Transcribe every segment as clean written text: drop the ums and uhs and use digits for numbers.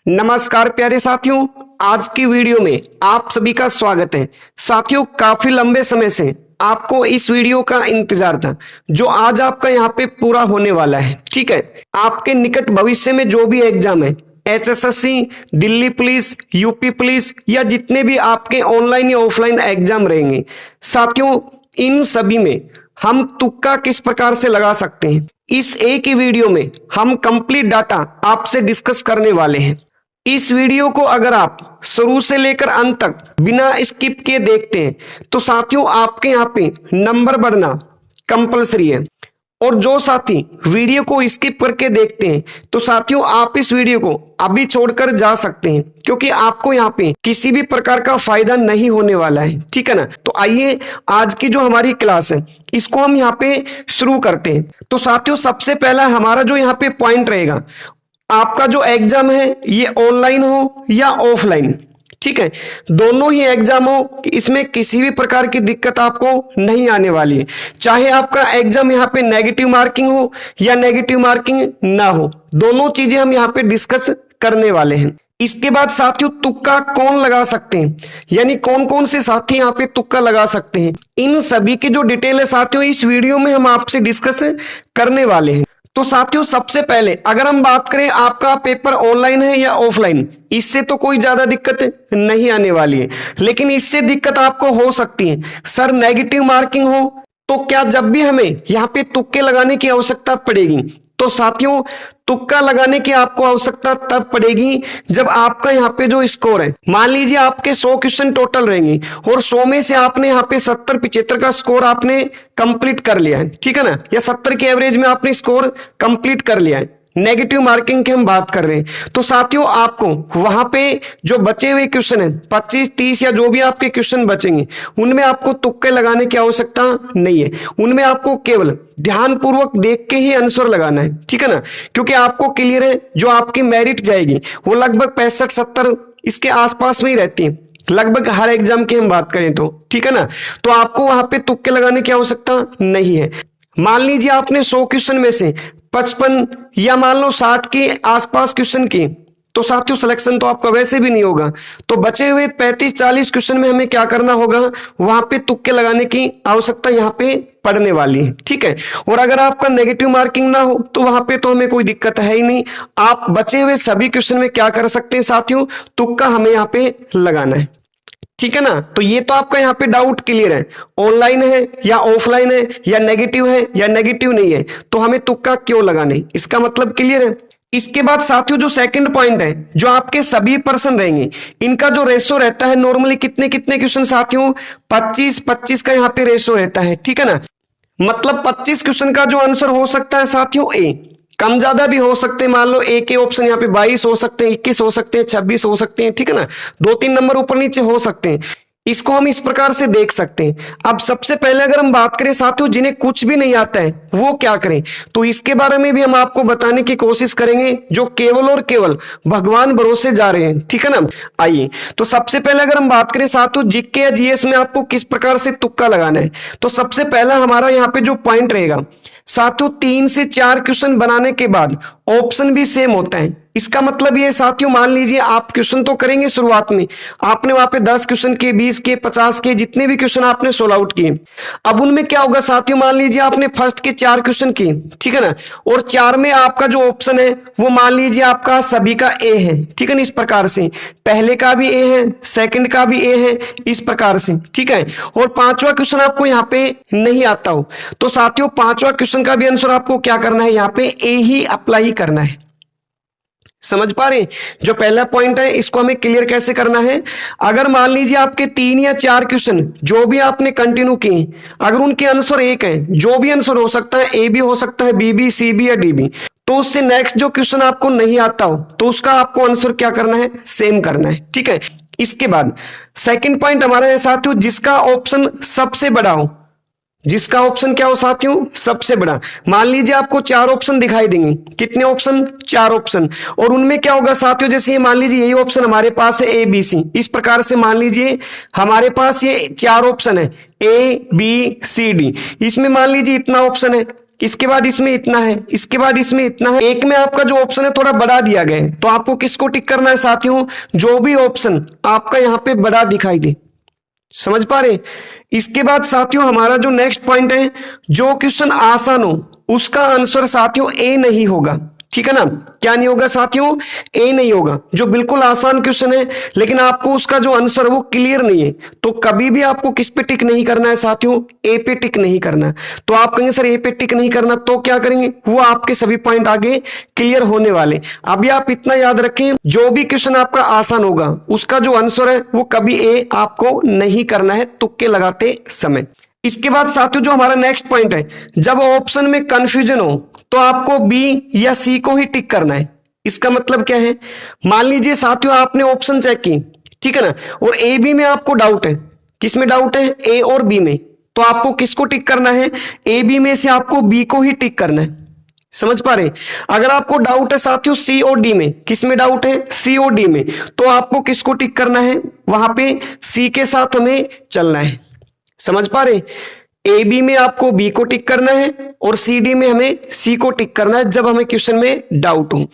नमस्कार प्यारे साथियों, आज की वीडियो में आप सभी का स्वागत है। साथियों, काफी लंबे समय से आपको इस वीडियो का इंतजार था जो आज आपका यहाँ पे पूरा होने वाला है। ठीक है, आपके निकट भविष्य में जो भी एग्जाम है, SSC, Delhi police, UP police या जितने भी आपके ऑनलाइन या ऑफलाइन एग्जाम रहेंगे, साथियों इन सभी में हम तुक्का किस प्रकार से लगा सकते हैं, इस एक ही वीडियो में हम कंप्लीट डाटा आपसे डिस्कस करने वाले हैं। इस वीडियो को अगर आप शुरू से लेकर अंत तक बिना स्किप किए देखते हैं तो साथियों आपके यहाँ पे नंबर बढ़ना कंपलसरी है। और जो साथी वीडियो को स्किप करके देखते हैं तो साथियों आप इस वीडियो को अभी छोड़कर जा सकते हैं, क्योंकि आपको यहाँ पे किसी भी प्रकार का फायदा नहीं होने वाला है। ठीक है ना। तो आइए आज की जो हमारी क्लास है इसको हम यहाँ पे शुरू करते हैं। तो साथियों सबसे पहला हमारा जो यहाँ पे पॉइंट रहेगा, आपका जो एग्जाम है ये ऑनलाइन हो या ऑफलाइन, ठीक है, दोनों ही एग्जाम हो, इसमें किसी भी प्रकार की दिक्कत आपको नहीं आने वाली है। चाहे आपका एग्जाम यहाँ पे नेगेटिव मार्किंग हो या नेगेटिव मार्किंग ना हो, दोनों चीजें हम यहाँ पे डिस्कस करने वाले हैं। इसके बाद साथियों तुक्का कौन लगा सकते हैं, यानी कौन कौन से साथी यहाँ पे तुक्का लगा सकते हैं, इन सभी की जो डिटेल है साथियों इस वीडियो में हम आपसे डिस्कस करने वाले हैं। तो साथियों सबसे पहले अगर हम बात करें आपका पेपर ऑनलाइन है या ऑफलाइन, इससे तो कोई ज्यादा दिक्कत नहीं आने वाली है, लेकिन इससे दिक्कत आपको हो सकती है। सर नेगेटिव मार्किंग हो तो क्या जब भी हमें यहाँ पे तुक्के लगाने की आवश्यकता पड़ेगी? तो साथियों तुक्का लगाने की आपको आवश्यकता तब पड़ेगी जब आपका यहाँ पे जो स्कोर है, मान लीजिए आपके 100 क्वेश्चन टोटल रहेंगे और 100 में से आपने यहाँ पे 70-75 का स्कोर आपने कंप्लीट कर लिया है, ठीक है ना, या 70 के एवरेज में आपने स्कोर कंप्लीट कर लिया है, नेगेटिव मार्किंग की हम बात कर रहे हैं। तो साथियों आपको वहां पे जो बचे हुए क्वेश्चन है 25-30 या जो भी आपके क्वेश्चन बचेंगे उनमें आपको तुक्के लगाने की आवश्यकता नहीं है, उनमें आपको केवल ध्यानपूर्वक देख के ही आंसर लगाना है, ठीक है ना, क्योंकि आपको क्लियर है जो आपकी मेरिट जाएगी वो लगभग 65-70 इसके आसपास में ही रहती है, लगभग हर एग्जाम की हम बात करें तो, ठीक है ना। तो आपको वहां पे तुक्के लगाने की आवश्यकता नहीं है। मान लीजिए आपने 100 क्वेश्चन में से 55 या मान लो 60 के आसपास क्वेश्चन की, तो साथियों सिलेक्शन तो आपका वैसे भी नहीं होगा। तो बचे हुए 35-40 क्वेश्चन में हमें क्या करना होगा, वहां पे तुक्के लगाने की आवश्यकता यहाँ पे पड़ने वाली है, ठीक है। और अगर आपका नेगेटिव मार्किंग ना हो तो वहां पे तो हमें कोई दिक्कत है ही नहीं, आप बचे हुए सभी क्वेश्चन में क्या कर सकते हैं साथियों, तुक्का हमें यहाँ पे लगाना है, ठीक है ना। तो ये तो आपका यहाँ पे डाउट क्लियर है, ऑनलाइन है या ऑफलाइन है या नेगेटिव है या नेगेटिव नहीं है, तो हमें तुक्का क्यों लगाने, इसका मतलब क्लियर है। इसके बाद साथियों जो सेकंड पॉइंट है, जो आपके सभी पर्सन रहेंगे इनका जो रेशो रहता है नॉर्मली कितने कितने क्वेश्चन साथियों, 25-25 का यहाँ पे रेशो रहता है, ठीक है ना। मतलब 25 क्वेश्चन का जो आंसर हो सकता है साथियों ए, कम ज्यादा भी हो सकते हैं, मान लो ए के ऑप्शन यहाँ पे 22 हो सकते हैं, 21 हो सकते हैं, 26 हो सकते हैं, ठीक है ना, 2-3 नंबर ऊपर नीचे हो सकते हैं। इसको हम इस प्रकार से देख सकते हैं। अब सबसे पहले अगर हम बात करें साथियों जिन्हें कुछ भी नहीं आता है वो क्या करें, तो इसके बारे में भी हम आपको बताने की कोशिश करेंगे, जो केवल और केवल भगवान भरोसे जा रहे हैं, ठीक है ना। आइए तो सबसे पहले अगर हम बात करें साथियों जीके या जीएस में आपको किस प्रकार से तुक्का लगाना है, तो सबसे पहला हमारा यहाँ पे जो पॉइंट रहेगा साथियों 3 से 4 क्वेश्चन बनाने के बाद ऑप्शन भी सेम होता है। इसका मतलब ये साथियों मान लीजिए आप क्वेश्चन तो करेंगे शुरुआत में, आपने वहां पे 10 क्वेश्चन के, 20 के, 50 के, जितने भी क्वेश्चन आपने सोल्व आउट किए, अब उनमें क्या होगा साथियों, मान लीजिए आपने फर्स्ट के 4 क्वेश्चन किए, ठीक है ना, और 4 में आपका जो ऑप्शन है वो मान लीजिए आपका सभी का ए है, ठीक है ना, इस प्रकार से पहले का भी ए है, सेकंड का भी ए है, इस प्रकार से, ठीक है। और 5वां क्वेश्चन आपको यहाँ पे नहीं आता हो तो साथियों 5वां क्वेश्चन का भी आंसर आपको क्या करना है, यहाँ पे ए ही अप्लाई करना है। समझ पा रहे, जो पहला पॉइंट है इसको हमें क्लियर कैसे करना है। अगर मान लीजिए आपके 3 या 4 क्वेश्चन जो भी आपने कंटिन्यू किए, अगर उनके आंसर एक है, जो भी आंसर हो सकता है, ए भी हो सकता है, बी भी, सी भी या डी भी, तो उससे नेक्स्ट जो क्वेश्चन आपको नहीं आता हो तो उसका आपको आंसर क्या करना है, सेम करना है, ठीक है। इसके बाद सेकंड पॉइंट हमारा है साथियों जिसका ऑप्शन सबसे बड़ा हो, जिसका ऑप्शन क्या हो साथियों, सबसे बड़ा। मान लीजिए आपको 4 ऑप्शन दिखाई देंगे, कितने ऑप्शन, 4 ऑप्शन, और उनमें क्या होगा साथियों, जैसे मान लीजिए यही ऑप्शन हमारे पास है ए बी सी, इस प्रकार से मान लीजिए हमारे पास ये 4 ऑप्शन है ए बी सी डी, इसमें मान लीजिए इतना ऑप्शन है, इसके बाद इसमें इतना है, इसके बाद इसमें इतना है। एक में आपका जो ऑप्शन है थोड़ा बड़ा दिया गया है, तो आपको किसको टिक करना है साथियों? जो भी ऑप्शन आपका यहां पे बड़ा दिखाई दे। समझ पा रहे? इसके बाद साथियों हमारा जो नेक्स्ट पॉइंट है, जो क्वेश्चन आसान हो उसका आंसर साथियों ए नहीं होगा। ठीक है ना? क्या नहीं होगा साथियों? ए नहीं होगा। जो बिल्कुल आसान क्वेश्चन है लेकिन आपको उसका जो आंसर है वो क्लियर नहीं है, तो कभी भी आपको किस पे टिक नहीं करना है साथियों? ए पे टिक नहीं करना। तो आप कहेंगे सर ए पे टिक नहीं करना, तो क्या करेंगे? वो आपके सभी पॉइंट आगे क्लियर होने वाले। अभी आप इतना याद रखें, जो भी क्वेश्चन आपका आसान होगा उसका जो आंसर है वो कभी ए आपको नहीं करना है तुक्के लगाते समय। इसके बाद साथियों जो हमारा नेक्स्ट पॉइंट है, जब ऑप्शन में कंफ्यूजन हो तो आपको बी या सी को ही टिक करना है। इसका मतलब क्या है? मान लीजिए साथियों आपने ऑप्शन चेक की, ठीक है ना, और ए बी में आपको डाउट है। किसमें डाउट है? ए और बी में। तो आपको किसको टिक करना है? ए बी में से आपको बी को ही टिक करना है। समझ पा रहे? अगर आपको डाउट है साथियों सी और डी में, किसमें डाउट है? सी और डी में, तो आपको किसको टिक करना है? वहां पे सी के साथ हमें चलना है। समझ पा रहे? ए बी में आपको बी को टिक करना है और सी डी में हमें सी को टिक करना है जब हमें क्वेश्चन में डाउट हो।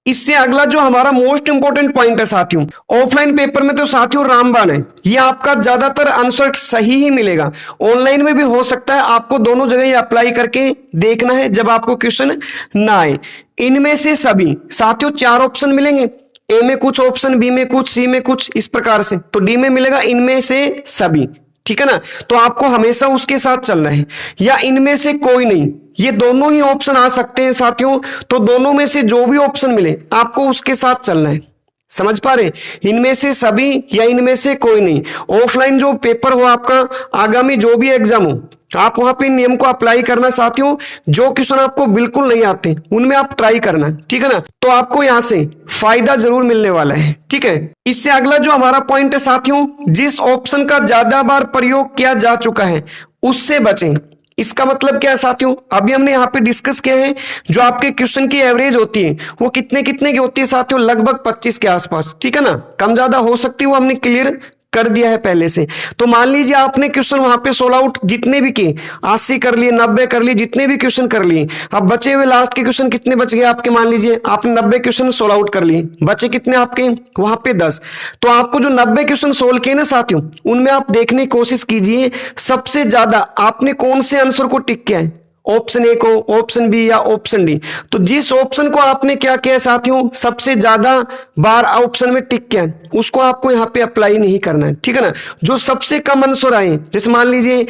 इससे अगला जो हमारा मोस्ट इंपॉर्टेंट पॉइंट है साथियों, ऑफलाइन पेपर में तो साथियों रामबाण है, ये आपका ज्यादातर आंसर सही ही मिलेगा। ऑनलाइन में भी हो सकता है, आपको दोनों जगह ये अप्लाई करके देखना है जब आपको क्वेश्चन ना आए। इनमें से सभी साथियों 4 ऑप्शन मिलेंगे, ए में कुछ ऑप्शन, बी में कुछ, सी में कुछ, इस प्रकार से, तो डी में मिलेगा इनमें से सभी। ठीक है ना? तो आपको हमेशा उसके साथ चलना है, या इनमें से कोई नहीं, ये दोनों ही ऑप्शन आ सकते हैं साथियों। तो दोनों में से जो भी ऑप्शन मिले आपको उसके साथ चलना है। समझ पा रहे? इनमें से सभी या इनमें से कोई नहीं। ऑफलाइन जो पेपर हो आपका, आगामी जो भी एग्जाम हो, आप वहां पे नियम को अप्लाई करना साथियों। जो क्वेश्चन आपको बिल्कुल नहीं आते उनमें आप ट्राई करना, ठीक है ना? तो आपको यहां से फायदा जरूर मिलने वाला है। ठीक है? इससे अगला जो हमारा पॉइंट है साथियों, जिस ऑप्शन का ज्यादा बार प्रयोग किया जा चुका है उससे बचें। इसका मतलब क्या है साथियों? अभी हमने यहाँ पे डिस्कस किया है, जो आपके क्वेश्चन की एवरेज होती है वो कितने कितने की होती है साथियों? लगभग 25 के आसपास। ठीक है ना? कम ज्यादा हो सकती है, वो हमने क्लियर कर दिया है पहले से। तो मान लीजिए आपने क्वेश्चन वहां पे 16 आउट जितने भी किए, 80 कर लिए, 90 कर लिए, जितने भी क्वेश्चन कर लिए, अब बचे हुए लास्ट के क्वेश्चन कितने बच गए आपके? मान लीजिए आपने 90 क्वेश्चन 16 आउट कर लिए, बचे कितने आपके वहां पे? 10। तो आपको जो 90 क्वेश्चन सोल्व किए ना साथियों, उनमें आप देखने की कोशिश कीजिए सबसे ज्यादा आपने कौन से आंसर को टिक किया है, ऑप्शन ए को, ऑप्शन बी या ऑप्शन डी। तो जिस ऑप्शन को आपने क्या किया साथियों, सबसे ज्यादा बार ऑप्शन में टिक किया, उसको आपको यहाँ पे अप्लाई नहीं करना है। ठीक है ना? जो सबसे कम आंसर आए, जैसे मान लीजिए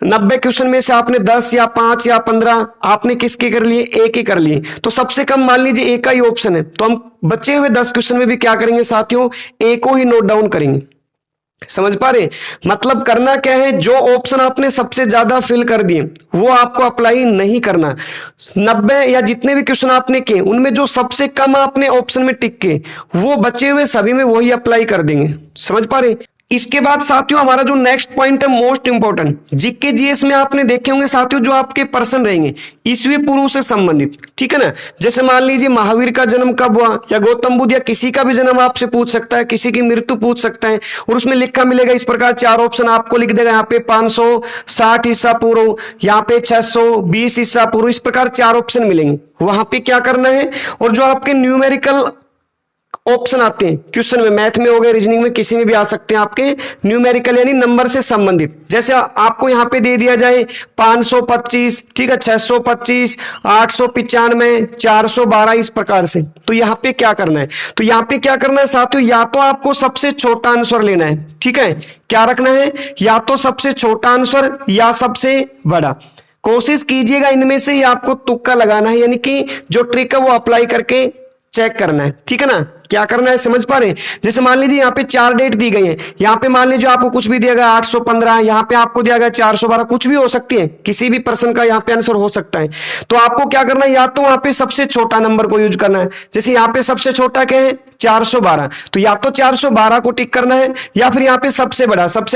90 क्वेश्चन में से आपने 10 या 5 या 15 आपने किसके कर लिए? एक ही कर लिए, तो सबसे कम मान लीजिए एक का ही ऑप्शन है, तो हम बचे हुए 10 क्वेश्चन में भी क्या करेंगे साथियों? ए को ही नोट डाउन करेंगे। समझ पा रहे? मतलब करना क्या है, जो ऑप्शन आपने सबसे ज्यादा फिल कर दिए वो आपको अप्लाई नहीं करना। 90 या जितने भी क्वेश्चन आपने किए उनमें जो सबसे कम आपने ऑप्शन में टिक के, वो बचे हुए सभी में वही अप्लाई कर देंगे। समझ पा रहे? इसके बाद साथियों हमारा जो नेक्स्ट पॉइंट है मोस्ट इंपॉर्टेंट, जीके जीएस में आपने देखे होंगे साथियों, जो आपके प्रश्न रहेंगे ईसवी पूर्व से संबंधित। ठीक है ना? जैसे मान लीजिए महावीर का जन्म कब हुआ, या गौतम बुद्ध, या किसी का भी जन्म आपसे पूछ सकता है, किसी की मृत्यु पूछ सकता है, और उसमें लिखा मिलेगा इस प्रकार 4 ऑप्शन आपको लिख देगा। यहाँ पे 560 ईसा पूर्व, यहाँ पे 620 ईसा पूर्व, इस प्रकार 4 ऑप्शन मिलेंगे। वहां पे क्या करना है, और जो आपके न्यूमेरिकल ऑप्शन आते हैं क्वेश्चन में, मैथ में हो गए, रीजनिंग में, किसी में भी आ सकते हैं आपके न्यूमेरिकल यानी नंबर से संबंधित। जैसे आपको यहां पे दे दिया जाए 525, ठीक है, 625, 895, 412, इस प्रकार से, तो यहां पे क्या करना है? तो यहां पे क्या करना है साथियों, या तो आपको सबसे छोटा आंसर लेना है। ठीक है? क्या रखना है? या तो सबसे छोटा आंसर या सबसे बड़ा। कोशिश कीजिएगा इनमें से ही आपको तुक्का लगाना है, यानी कि जो ट्रिक है वो अप्लाई करके चेक करना है। ठीक है ना? क्या करना है, समझ पा रहे? जैसे मान लीजिए यहाँ पे 4 डेट दी गई है, यहाँ पे मान लीजिए आपको कुछ भी दिया गया 815, यहाँ पे आपको दिया गया 412, कुछ भी हो सकती है, किसी भी प्रश्न का यहाँ पे आंसर हो सकता है। तो आपको क्या करना है, या तो वहां पे सबसे छोटा नंबर को यूज करना है। जैसे यहाँ पे सबसे छोटा क्या है? 412, तो या तो 412 को टिक करना है, या फिर यहाँ पे सबसे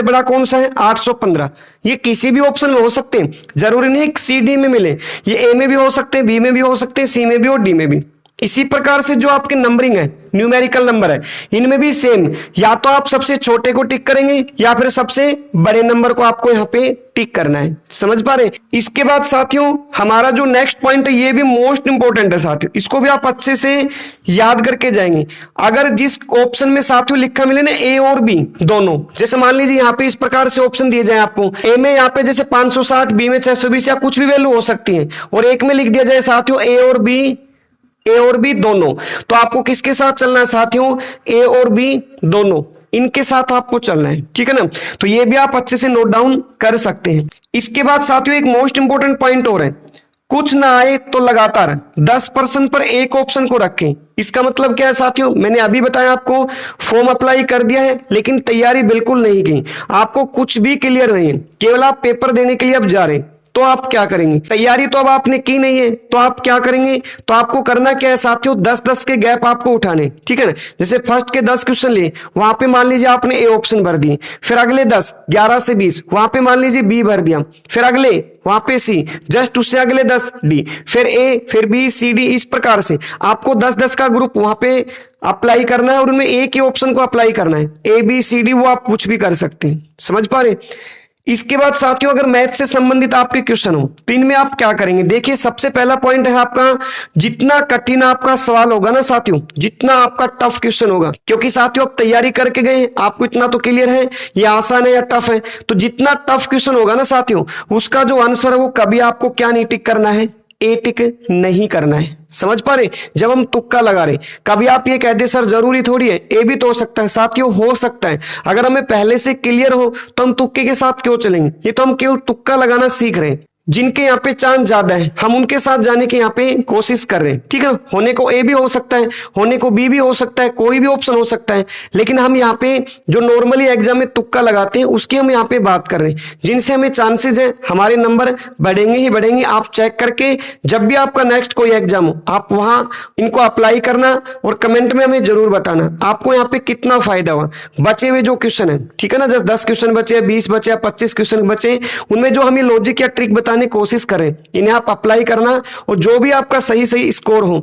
बड़ा कौन सा है? 815। ये किसी भी ऑप्शन में हो सकते हैं, जरूरी नहीं सी डी में मिले, ये ए में भी हो सकते हैं, बी में भी हो सकते हैं, सी में भी और डी में भी। इसी प्रकार से जो आपके नंबरिंग है, न्यूमेरिकल नंबर है, इनमें भी सेम, या तो आप सबसे छोटे को टिक करेंगे या फिर सबसे बड़े नंबर को आपको यहाँ पे टिक करना है। समझ पा रहे? इसके बाद साथियों हमारा जो नेक्स्ट पॉइंट है ये भी मोस्ट इंपॉर्टेंट है साथियों, इसको भी आप अच्छे से याद करके जाएंगे। अगर जिस ऑप्शन में साथियों लिखा मिले ना ए और बी दोनों, जैसे मान लीजिए यहाँ पे इस प्रकार से ऑप्शन दिए जाए आपको, ए में यहाँ पे जैसे 560, बी में 620 या कुछ भी वैल्यू हो सकती है, और एक में लिख दिया जाए साथियों ए और बी दोनों, तो आपको किसके साथ चलना है साथियों? ए और बी दोनों, इनके साथ आपको चलना है। ठीक है ना? तो ये भी आप अच्छे से नोट डाउन कर सकते हैं। इसके बाद साथियों एक मोस्ट इंपोर्टेंट पॉइंट और है, कुछ ना आए तो लगातार 10% पर एक ऑप्शन को रखें। इसका मतलब क्या है साथियों? मैंने अभी बताया आपको, फॉर्म अप्लाई कर दिया है लेकिन तैयारी बिल्कुल नहीं की, आपको कुछ भी क्लियर नहीं है, केवल आप पेपर देने के लिए अब जा रहे हैं, तो आप क्या करेंगे? तैयारी तो अब आपने की नहीं है, तो आप क्या करेंगे? तो आपको करना क्या है साथियों? 10-10 के गैप आपको उठाने। ठीक है ना? जैसे फर्स्ट के 10 क्वेश्चन लिए, वहां पे मान लीजिए आपने ए ऑप्शन भर दिए, फिर अगले 10 11 से 20 वहां पे मान लीजिए बी भर दिया, फिर अगले वहां पे सी, जस्ट उससे अगले 10 डी, फिर ए, फिर बी, सी, डी, इस प्रकार से आपको 10-10 का ग्रुप वहां पे अप्लाई करना है और उनमें एक ही ऑप्शन को अप्लाई करना है। ए बी सी डी वो आप कुछ भी कर सकते हैं। समझ पा रहे? इसके बाद साथियों अगर मैथ से संबंधित आपके क्वेश्चन हो तो इनमें आप क्या करेंगे? देखिए सबसे पहला पॉइंट है आपका, जितना कठिन आपका सवाल होगा ना साथियों, जितना आपका टफ क्वेश्चन होगा, क्योंकि साथियों आप तैयारी करके गए, आपको इतना तो क्लियर है ये आसान है या टफ है, तो जितना टफ क्वेश्चन होगा ना साथियों, उसका जो आंसर है वो कभी आपको क्या नहीं टिक करना है? ए टिक नहीं करना है। समझ पा रहे? जब हम तुक्का लगा रहे, कभी आप ये कहते सर जरूरी थोड़ी है, ए भी तो हो सकता है। साथियों हो सकता है, अगर हमें पहले से क्लियर हो तो हम तुक्के के साथ क्यों चलेंगे? ये तो हम केवल तुक्का लगाना सीख रहे हैं। जिनके यहाँ पे चांस ज्यादा है हम उनके साथ जाने के यहाँ पे कोशिश कर रहे हैं। ठीक है? होने को ए भी हो सकता है, होने को बी भी हो सकता है, कोई भी ऑप्शन हो सकता है, लेकिन हम यहाँ पे जो नॉर्मली एग्जाम में तुक्का लगाते हैं उसकी हम यहाँ पे बात कर रहे हैं, जिनसे हमें चांसेस है हमारे नंबर बढ़ेंगे ही बढ़ेंगे। आप चेक करके जब भी आपका नेक्स्ट कोई एग्जाम हो आप वहां इनको अप्लाई करना और कमेंट में हमें जरूर बताना आपको यहाँ पे कितना फायदा हुआ। बचे हुए जो क्वेश्चन है, ठीक है ना, जैसे 10 क्वेश्चन बचे, 20 बचे, 25 क्वेश्चन बचे, उनमें जो हमें लॉजिक या ट्रिक बताने कोशिश करें, इन्हें आप अप्लाई करना, और जो भी आपका सही सही स्कोर हो,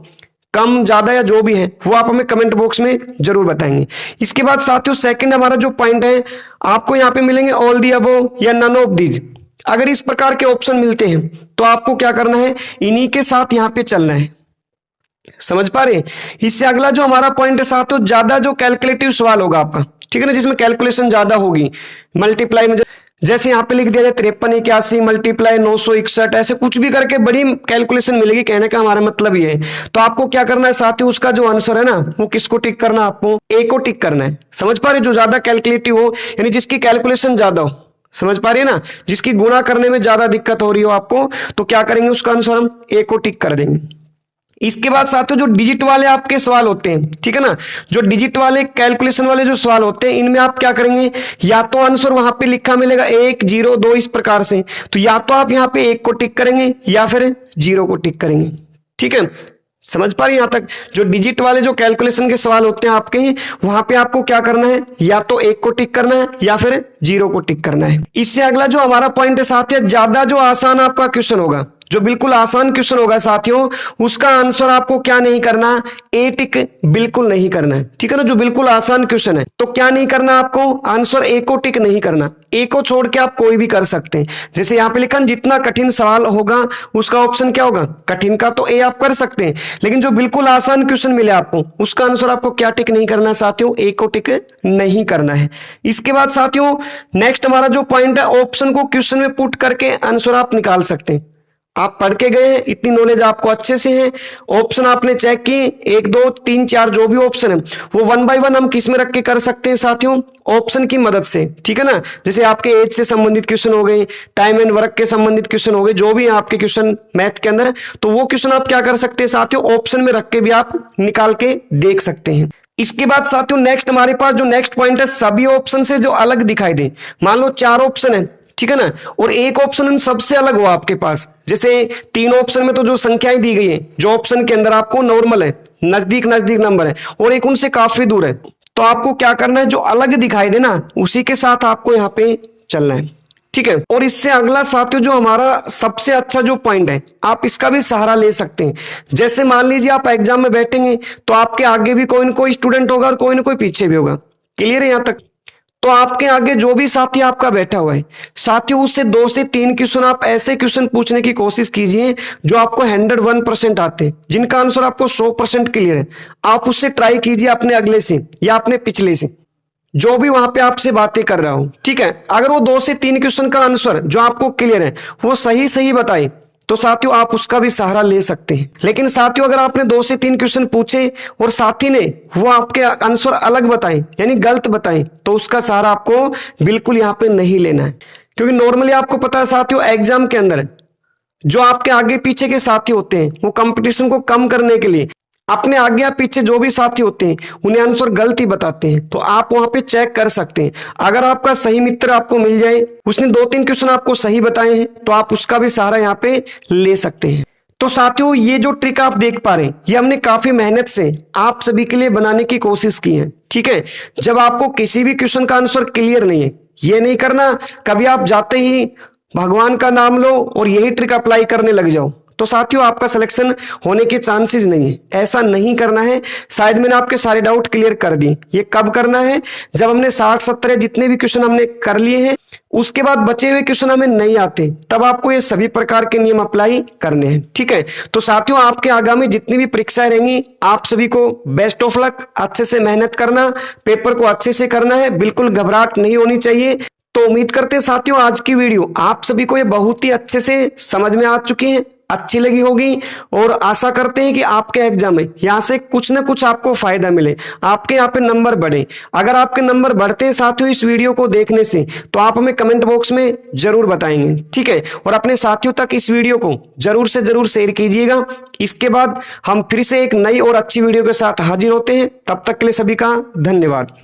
कम ज्यादा या जो भी है वो आप हमें कमेंट बॉक्स में जरूर बताएंगे। इसके बाद साथियों सेकंड हमारा जो पॉइंट है, आपको यहां पे मिलेंगे ऑल दी अबव या नन ऑफ दीज। अगर इस प्रकार के ऑप्शन मिलते हैं तो आपको क्या करना है? इन्हीं के साथ यहां पे चलना है। समझ पा रहे? इससे अगला जो हमारा पॉइंट है साथियों, ज्यादा जो कैलकुलेटिव सवाल होगा आपका, ठीक है ना, जिसमें कैलकुलेशन ज्यादा होगी, मल्टीप्लाई में जैसे यहाँ पे लिख दिया जाए 53 81 मल्टीप्लाई 961, ऐसे कुछ भी करके बड़ी कैलकुलेशन मिलेगी। कहने का हमारा मतलब ये है, तो आपको क्या करना है साथियों, उसका जो आंसर है ना वो किसको टिक करना है? आपको ए को टिक करना है। समझ पा रहे? जो ज्यादा कैलकुलेटिव हो, यानी जिसकी कैलकुलेशन ज्यादा हो। समझ पा रही है ना? जिसकी गुणा करने में ज्यादा दिक्कत हो रही हो आपको, तो क्या करेंगे? उसका आंसर हम ए को टिक कर देंगे। इसके बाद साथियों जो डिजिट वाले आपके सवाल होते हैं, ठीक है ना, जो डिजिट वाले कैलकुलेशन वाले जो सवाल होते हैं, इनमें आप क्या करेंगे? या तो आंसर वहां पे लिखा मिलेगा 1 0 2 इस प्रकार से, तो या तो आप यहां पे 1 को टिक करेंगे या फिर 0 को टिक करेंगे। ठीक है? समझ पा रहे हैं? यहां तक जो डिजिट वाले जो कैलकुलेशन के सवाल होते हैं आपके, वहां पे आपको क्या करना है? या तो 1 को टिक करना है या फिर 0 को टिक करना है। इससे अगला जो हमारा पॉइंट है साथियों, ज्यादा जो आसान आपका क्वेश्चन होगा, जो बिल्कुल आसान क्वेश्चन होगा साथियों, उसका आंसर आपको क्या नहीं करना? ए टिक बिल्कुल नहीं करना है। ठीक है ना? जो बिल्कुल आसान क्वेश्चन है तो क्या नहीं करना आपको? आंसर ए को टिक नहीं करना। ए को छोड़ के आप कोई भी कर सकते हैं। जैसे यहाँ पे लिखा जितना कठिन सवाल होगा उसका ऑप्शन क्या होगा? कठिन का तो ए आप कर सकते हैं, लेकिन जो बिल्कुल आसान क्वेश्चन मिले आपको उसका आंसर आपको क्या टिक नहीं करना है साथियों? ए को टिक नहीं करना है। इसके बाद साथियों नेक्स्ट हमारा जो पॉइंट है, ऑप्शन को क्वेश्चन में पुट करके आंसर आप निकाल सकते हैं। आप पढ़ के गए हैं, इतनी नॉलेज आपको अच्छे से है, ऑप्शन आपने चेक किए 1 2 3 4 जो भी ऑप्शन है वो 1 बाय 1 हम किस में रख के कर सकते हैं साथियों? ऑप्शन की मदद से। ठीक है ना? जैसे आपके एज से संबंधित क्वेश्चन हो गए, टाइम एंड वर्क के संबंधित क्वेश्चन हो गए, जो भी है आपके क्वेश्चन मैथ के अंदर, तो वो क्वेश्चन आप क्या कर सकते हैं साथियों? ऑप्शन में रख के भी आप निकाल के देख सकते हैं। इसके बाद साथियों नेक्स्ट हमारे पास जो नेक्स्ट पॉइंट है, सभी ऑप्शन से जो अलग दिखाई दे। मान लो 4 ऑप्शन है, ठीक है ना, और एक ऑप्शन उन सबसे अलग हो आपके पास। जैसे 3 ऑप्शन में तो जो संख्याएं दी गई है, जो ऑप्शन के अंदर आपको नॉर्मल है, नजदीक नजदीक नंबर है, और एक उनसे काफी दूर है, तो आपको क्या करना है? जो अलग दिखाई दे ना उसी के साथ आपको यहाँ पे चलना है। ठीक है। और इससे अगला साथियों जो हमारा सबसे अच्छा जो पॉइंट है, आप इसका भी सहारा ले सकते हैं। जैसे मान लीजिए आप एग्जाम में बैठेंगे तो आपके आगे भी कोई ना कोई स्टूडेंट होगा और कोई ना कोई पीछे भी होगा। क्लियर है यहां तक? तो आपके आगे जो भी साथी आपका बैठा हुआ है, साथियों उससे 2 से 3 क्वेश्चन आप ऐसे क्वेश्चन पूछने की कोशिश कीजिए जो आपको 101% आते हैं, जिनका आंसर आपको 100% क्लियर है। आप उससे ट्राई कीजिए अपने अगले से या अपने पिछले से, जो भी वहां पे आपसे बातें कर रहा हूं। ठीक है, अगर वो 2 से 3 क्वेश्चन का आंसर जो आपको क्लियर है वो सही सही बताए तो साथियों आप उसका भी सहारा ले सकते हैं। लेकिन साथियों अगर आपने 2 से 3 क्वेश्चन पूछे और साथी ने वो आपके आंसर अलग बताए यानी गलत बताए, तो उसका सहारा आपको बिल्कुल यहाँ पे नहीं लेना है। क्योंकि नॉर्मली आपको पता है साथियों, एग्जाम के अंदर जो आपके आगे पीछे के साथी होते हैं वो कंपटीशन को कम करने के लिए अपने आगे या पीछे जो भी साथी होते हैं उन्हें आंसर गलत ही बताते हैं। तो आप वहां पे चेक कर सकते हैं। अगर आपका सही मित्र आपको मिल जाए, उसने 2-3 क्वेश्चन आपको सही बताए हैं, तो आप उसका भी सहारा यहाँ पे ले सकते हैं। तो साथियों ये जो ट्रिक आप देख पा रहे हैं, ये हमने काफी मेहनत से आप सभी के लिए बनाने की कोशिश की है। ठीक है, जब आपको किसी भी क्वेश्चन का आंसर क्लियर नहीं है, ये नहीं करना कभी आप जाते ही भगवान का नाम लो और यही ट्रिक अप्लाई करने लग जाओ, तो साथियों आपका सिलेक्शन होने के चांसेस नहीं है। ऐसा नहीं करना है। शायद मैंने आपके सारे डाउट क्लियर कर दिए। ये कब करना है? जब हमने 60-70 जितने भी क्वेश्चन हमने कर लिए हैं, उसके बाद बचे हुए क्वेश्चन हमें नहीं आते, तब आपको ये सभी प्रकार के नियम अप्लाई करने हैं। ठीक है, तो साथियों आपके आगामी जितनी भी परीक्षाएं रहेंगी, आप सभी को बेस्ट ऑफ लक। अच्छे से मेहनत करना, पेपर को अच्छे से करना है, बिल्कुल घबराहट नहीं होनी चाहिए। तो उम्मीद करते हैं साथियों आज की वीडियो आप सभी को ये बहुत ही अच्छे से समझ में आ चुकी है, अच्छी लगी होगी, और आशा करते हैं कि आपके एग्जाम में यहाँ से कुछ ना कुछ आपको फायदा मिले, आपके यहाँ पे नंबर बढ़े। अगर आपके नंबर बढ़ते हैं साथियों इस वीडियो को देखने से, तो आप हमें कमेंट बॉक्स में जरूर बताएंगे। ठीक है, और अपने साथियों तक इस वीडियो को जरूर से जरूर शेयर कीजिएगा। इसके बाद हम फिर से एक नई और अच्छी वीडियो के साथ हाजिर होते हैं। तब तक के लिए सभी का धन्यवाद।